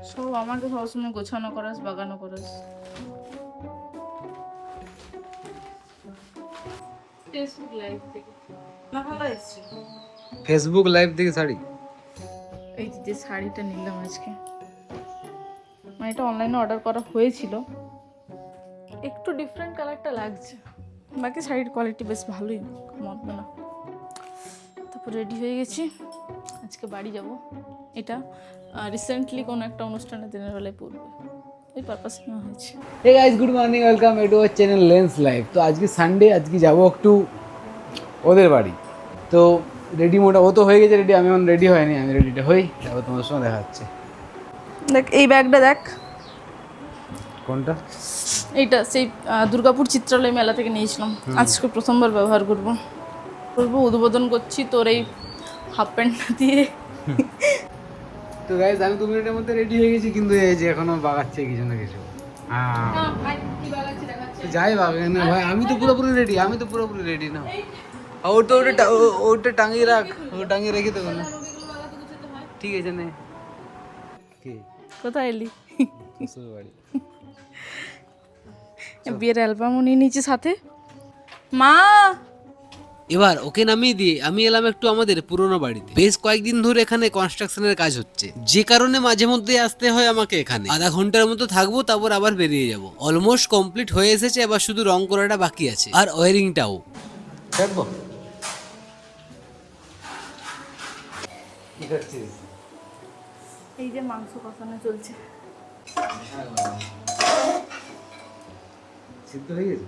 সব আমাকে সবসময় গোছানো করাস, বাগানো করাস। ফেসবুক লাইভ থেকে না ভালো এসছে। ফেসবুক লাইভ থেকে শাড়ি। এই যে শাড়িটা নিলাম আজকে, মানে এটা অনলাইনে অর্ডার করা হয়েছিল, একটু ডিফারেন্ট কালারটা লাগছে, বাকি শাড়ির কোয়ালিটি বেশ ভালোই, মন্দ না। তারপর রেডি হয়ে গেছি, আজকে বাড়ি যাব। এটা রিসেন্টলি কোনো একটা অনুষ্ঠানে দিনের বেলায় পরবে, এই পারপাসে নেওয়া হয়েছে। Hey guys, good morning, welcome to our channel Lens Live. তো আজকে সানডে, আজকে যাবো একটু ওদের বাড়ি। তো রেডি মোটা ও তো হয়ে গেছে রেডি, আমি এখন রেডি হয়নি, আমি রেডিটা হই, তারপর তোমাদের সঙ্গে দেখা হচ্ছে। দেখ এই ব্যাগটা দেখ, কোনটা? এইটা সেই দুর্গাপুর চিত্রালয় মেলা থেকে নিয়েছিলাম, আজকে প্রথমবার ব্যবহার করবো। উদ্বোধন করছি তোর এই হাফ প্যান্টটা দিয়ে। তো গাইস, আমি 2 মিনিটের মধ্যে রেডি হয়ে গেছি, কিন্তু এই যে এখনো বাগাচ্ছে কিছু না কিছু। হ্যাঁ যাই বাগান না ভাই, আমি তো পুরোপুরি রেডি, আমি তো পুরোপুরি রেডি না। ওটা টাঙিয়ে রাখ, ও টাঙিয়ে রেখে দেবো না, ঠিক আছে নে। কি কোথায় এলি? শ্বশুর বাড়ি। বিয়ের অ্যালবামও নিয়ে নিয়েছি সাথে। মা এবার ওকে নামিয়ে দিয়ে আমি এলাম একটু আমাদের পুরোনো বাড়িতে। বেশ কয়েকদিন ধরে এখানে কনস্ট্রাকশনের কাজ হচ্ছে, যে কারণে মাঝে মধ্যে আসতে হয় আমাকে এখানে। আধা ঘন্টার মতো থাকবো, তারপর আবার বেরিয়ে যাব। অলমোস্ট কমপ্লিট হয়ে এসেছে, এবার শুধু রং করাটা বাকি আছে, আর ওয়ারিংটাও। দেখবো কি করছিস? এই যে মাংস কষানো চলছে। সিদ্ধ হয়ে গেছে?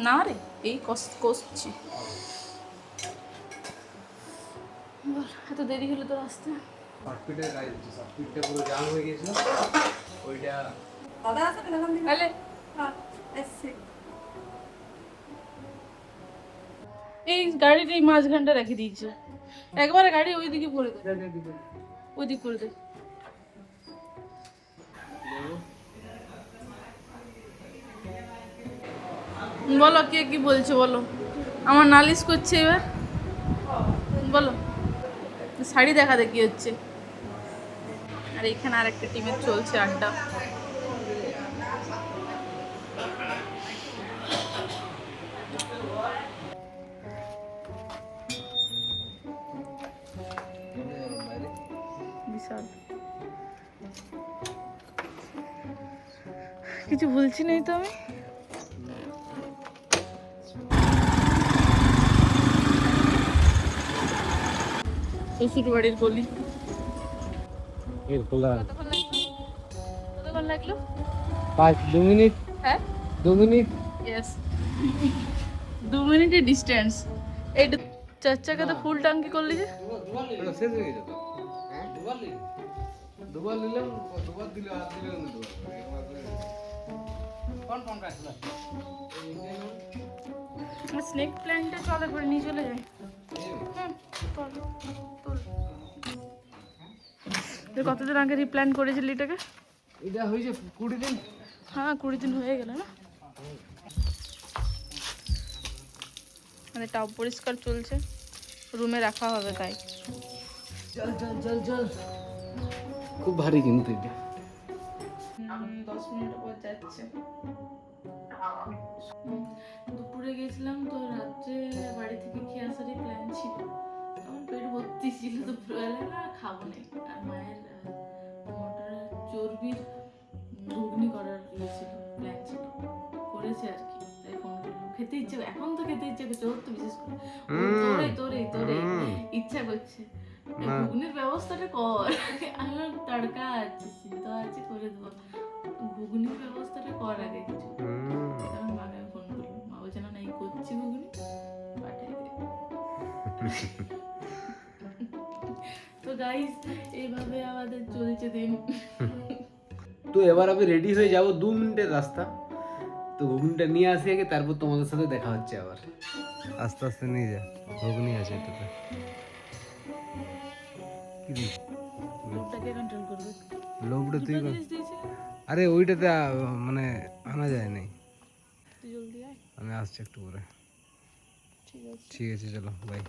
না রে, এই কষছি। এত দেরি হলো তোর আসতে? সফটপিটের কাজ হচ্ছে, সফটপিটটা পুরো জাম হয়ে গেছিল, ওইটা আলে এই গাড়িটা এই মাঝখানটা রেখে দিয়েছে, একবারে গাড়ি ওইদিকে পড়ে দে, ওইদিক করে দে। বলো কে কি বলছো বলো, আমার নালিশ করছে এবার, বলো। শাড়ি দেখা দেখি হচ্ছে, আর এখানে আর একটা টিমের চলছে আড্ডা। বিশাল কিছু ভুলছি নাই তো আমি। শ্বশুর বাড়ির গলি। এর খোলা কতক্ষণ লাগলো? 2 মিনিট। হ্যাঁ 2 মিনিট। ইয়েস, 2 মিনিটের ডিস্টেন্স। এইটা 4 চাকাতে ফুল ট্যাঙ্কি করলি যে? ওটা শেষ হয়ে গেছে তো। হ্যাঁ দুবার নিলাম, দুবার দিলে আর দিলে না দুবার। কোন কাটলা? স্নেক প্ল্যান্টে চলে করে নিয়ে চলে যায়। কতদিন আগে রিপ্ল্যান করেছিলি এটাকে? এটা হয়েছে 20 দিন। হ্যাঁ 20 দিন হয়ে গেল না, মানে টাব পরিষ্কার চলছে, রুমে রাখা হবে তাই। চল চল চল চল, খুব ভারী কিন্তু এটা। 10 মিনিট পর যাচ্ছে। দুপুরে গেছিলাম তো, রাত্রে বাড়ি থেকে খেয়ে আসারই প্ল্যান ছিল, আমার পেট ভর্তি ছিল, দুপুরবেলা না খাবো না। আর মায়ের মটরের চর্বির ঘুগনি করার ইয়ে ছিল, প্ল্যান ছিল, করেছে আর কি, তাই ফোন করলাম। খেতে ইচ্ছে, এখন তো খেতে ইচ্ছে করছে, ওর তো বিশেষ করে তোরে ইচ্ছা করছে, ঘুগনির ব্যবস্থাটা কর। আমি তড়কা আছে, সিদ্ধ আছে, করে দেবো, ঘুগনির ব্যবস্থাটা কর আগে কিছু। তখন মাকে আমি ফোন করলাম, মা বলছে না এই করছি ঘুগনি, পাঠিয়ে দে। তো গাইস এইভাবে আমাদের চলছে দিন। তো এবার আমি রেডি হয়ে যাব, 2 মিনিটের রাস্তা। তো ঘুগনিটা নিয়ে আসি আগে, তারপর তোমাদের সাথে দেখা হচ্ছে আবার। আস্তে আস্তে নিয়ে যা, ঘুগনি আছে এটাতে। লোকটাকে কন্ট্রোল করবে। লোকটা তুই দুটো জিনিস দিয়েছে, আরে ওইটাতে মানে আনা যায় নাই। তুই জলদি আয়। আমি আসছি একটু পরে। ঠিক আছে। ঠিক আছে, চলো বাই।